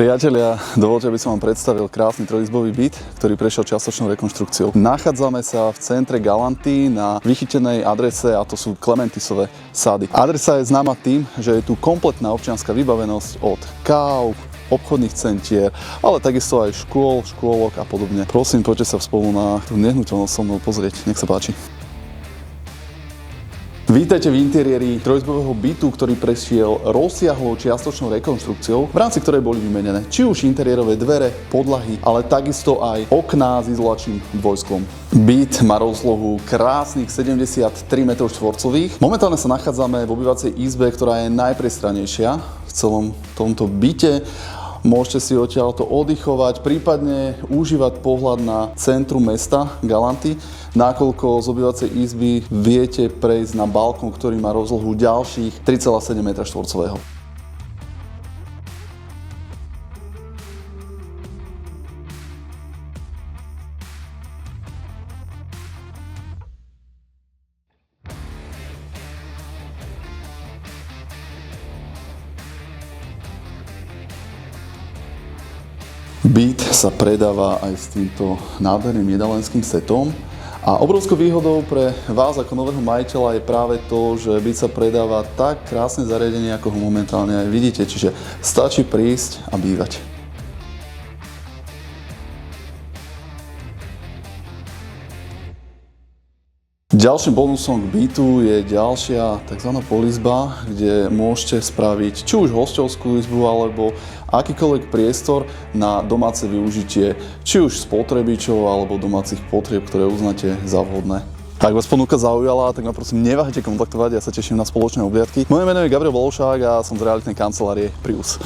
Priatelia, dovoľte, aby som vám predstavil krásny trojizbový byt, ktorý prešiel čiastočnou rekonštrukciou. Nachádzame sa v centre Galanty na vychytenej adrese, a to sú Klementisové sady. Adresa je známa tým, že je tu kompletná občianska vybavenosť od káv, obchodných centier, ale takisto aj škôl, škôlok a podobne. Prosím, poďte sa spolu na tú nehnuteľnosť so mnou pozrieť. Nech sa páči. Vítajte v interiéri trojizbového bytu, ktorý prešiel rozsiahlou čiastočnou rekonštrukciou, v rámci ktorej boli vymenené či už interiérové dvere, podlahy, ale takisto aj okná s izolačným dvojsklom. Byt má rozlohu krásnych 73 m². Momentálne sa nachádzame v obývacej izbe, ktorá je najpriestranejšia v celom tomto byte. Môžete si odtiaľto oddychovať, prípadne užívať pohľad na centrum mesta Galanty, nakoľko z obývacej izby viete prejsť na balkón, ktorý má rozlohu ďalších 3,7 m². Byt sa predáva aj s týmto nádherným jedalenským setom a obrovskou výhodou pre vás ako nového majiteľa je práve to, že byt sa predáva tak krásne zariadenie, ako ho momentálne aj vidíte, čiže stačí prísť a bývať. Ďalším bonusom k bytu je ďalšia tzv. Polizba, kde môžete spraviť či už hosťovskú izbu alebo akýkoľvek priestor na domáce využitie, či už spotrebičov alebo domácich potrieb, ktoré uznáte za vhodné. Ak vás ponuka zaujala, tak ma prosím neváhajte kontaktovať, ja sa teším na spoločné obliadky. Moje meno je Gabriel Bolovšák a som z realitnej kancelárie Prius.